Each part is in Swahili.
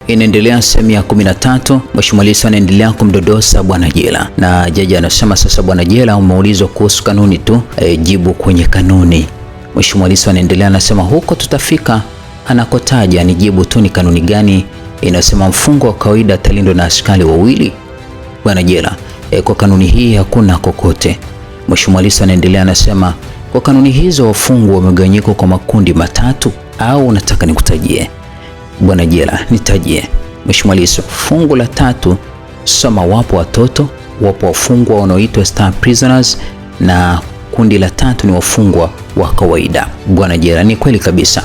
Inaendelea sehemu ya 13. Mheshimiwa Lissu anaendelea kumdodosa bwana Jela, na jaji anasema sasa, bwana Jela, umeulizwa kuhusu kanuni tu, jibu kwenye kanuni. Mheshimiwa Lissu anaendelea, anasema huko tutafika anakotaja, ni jibu tu ni kanuni gani inasema mfungo wa kawaida atalindwa na askari wawili bwana Jela. Kwa kanuni hii hakuna kokote. Mheshimiwa Lissu anaendelea, anasema kwa kanuni hizo wafungwa wamegawanyika kwa makundi matatu, au unataka nikutajie bwana Jela? Nitajie. Mheshimiwa Lissu, fungu la 3 soma, wapo watoto, wapo wafungwa wanaoitwa star prisoners, na kundi la 3 ni wafungwa wa kawaida bwana Jela. Ni kweli kabisa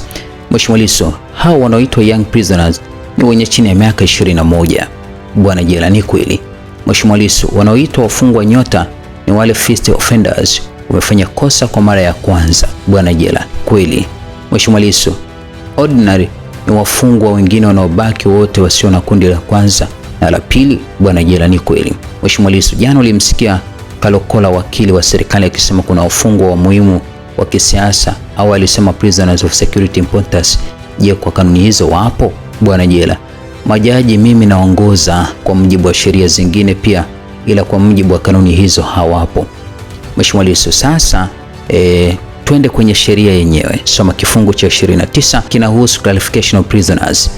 Mheshimiwa Lissu, hao wanaoitwa young prisoners ni wenye chini ya miaka 21 bwana Jela. Ni kweli Mheshimiwa Lissu, wanaoitwa wafungwa nyota ni wale first offenders, wamefanya kosa kwa mara ya kwanza bwana Jela. Kweli Mheshimiwa Lissu, ordinary ni wafungwa wengine wanaobaki wote wasio na kundi la kwanza na la pili bwana Jela. Ni kweli Mheshimiwa Lissu, jana ulimsikia Kalokola, wakili wa serikali, akisema kuna wafungwa wa muhimu wa kisiasa, au alisema prisoners of security importance. Je, kwa kanuni hizo wapo bwana Jela? Majaji, mimi naongoza kwa mujibu wa sheria zingine pia, ila kwa mujibu wa kanuni hizo hawapo Mheshimiwa Lissu. Sasa twende kwenye sheria yenyewe. Soma kifungu cha 29, kinahusu classification of prisoners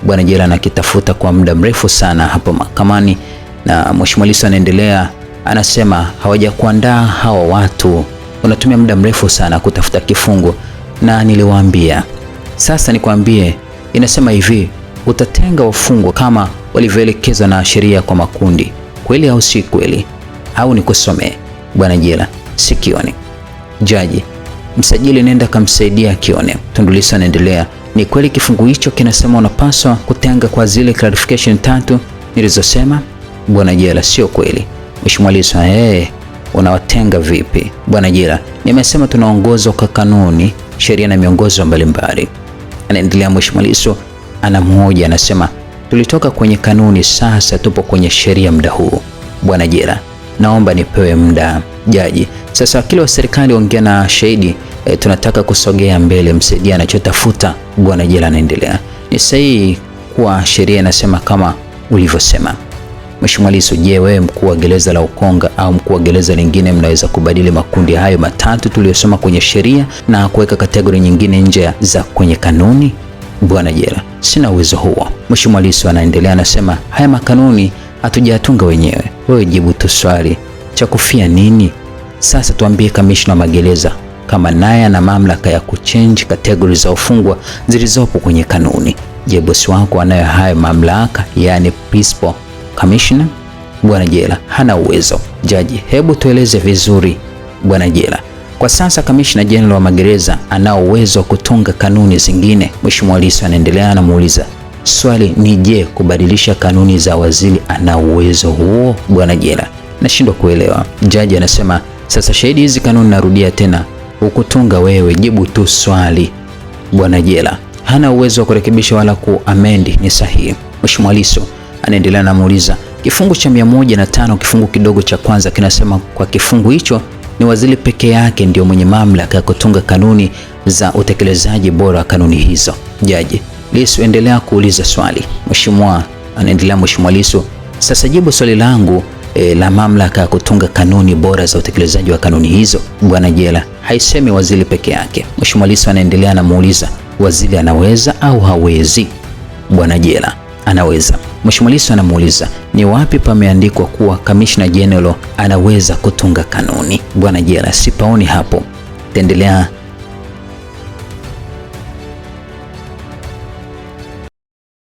bwana Jela, na kitafuta kwa muda mrefu sana hapo mahakamani, na Mheshimiwa Lissu anaendelea, anasema hawajakuandaa hawa watu, unatumia muda mrefu sana kutafuta kifungu, na niliwaambia. Sasa nikwambie, inasema hivi, utatenga wafungwa kama walivyoelekezwa na sheria kwa makundi. Kweli au si kweli? Au nikusomee bwana Jela? Sikioni. Jaji, msajili nenda kamsaidia akione. Tundu Lissu anaendelea, ni kweli kifungu hicho kinasema unapaswa kutenga kwa zile clarification 3 nilizosema bwana Jela? Sio kweli Mheshimiwa Lissu. Unawatenga vipi bwana Jela? Nimesema tunaongozwa kwa kanuni, sheria na miongozo mbalimbali. Anaendelea Mheshimiwa Lissu, anamhoja, anasema tulitoka kwenye kanuni, sasa tupo kwenye sheria muda huu bwana Jela, naomba nipewe muda. Jaji, sasa wakili wa serikali ongea na shahidi, tunataka kusogea mbele, msaidia anachotafuta bwana Jela. Anaendelea, ni sahihi kuwa sheria inasema kama ulivyosema Mheshimiwa Lissu. Je, wewe mkuu wa gereza la Ukonga au mkuu wa gereza lingine mnaweza kubadili makundi hayo matatu tuliyosoma kwenye sheria na kuweka kategori nyingine nje za kwenye kanuni bwana Jela? Sina uwezo huo Mheshimiwa Lissu. Anaendelea, anasema haya makanuni hatujatunga wenyewe, wewe jibu tu swali, cha kufia nini? Sasa tuambie, kamishna wa magereza kama naye ana mamlaka ya kuchange kategori za ufungwa zilizopo kwenye kanuni, je, bosi wako anayo hayo mamlaka, yani principal commissioner bwana Jela? Hana uwezo. Jaji, hebu tueleze vizuri bwana Jela. Kwa sasa kamishna general wa magereza anao uwezo wa kutunga kanuni zingine. Mheshimiwa Lissu anaendelea, anamuuliza swali ni je, kubadilisha kanuni za waziri ana uwezo huo bwana Jela? Nashindwa kuelewa. Jaji anasema sasa, shahidi, hizi kanuni narudia tena, ukutunga wewe, jibu tu swali bwana Jela. Hana uwezo wa kurekebisha wala kuamendi, ni sahihi. Mheshimiwa Lissu anaendelea, anamuuliza kifungu cha 105 kifungu kidogo cha kwanza kinasema kwa kifungu hicho ni waziri peke yake ndio mwenye mamlaka ya kutunga kanuni za utekelezaji bora wa kanuni hizo. Jaji, Lissu endelea kuuliza swali. Mheshimiwa anaendelea, Mheshimiwa Lissu, sasa jibu swali langu la mamlaka ya kutunga kanuni bora za utekelezaji wa kanuni hizo bwana Jela. Haisemi waziri peke yake. Mheshimiwa Lissu anaendelea, anamuuliza waziri anaweza au hawezi bwana Jela? Anaweza. Mheshimiwa Lissu anamuuliza ni wapi pameandikwa kuwa Commissioner General anaweza kutunga kanuni bwana Jela? Sipaoni hapo. Taendelea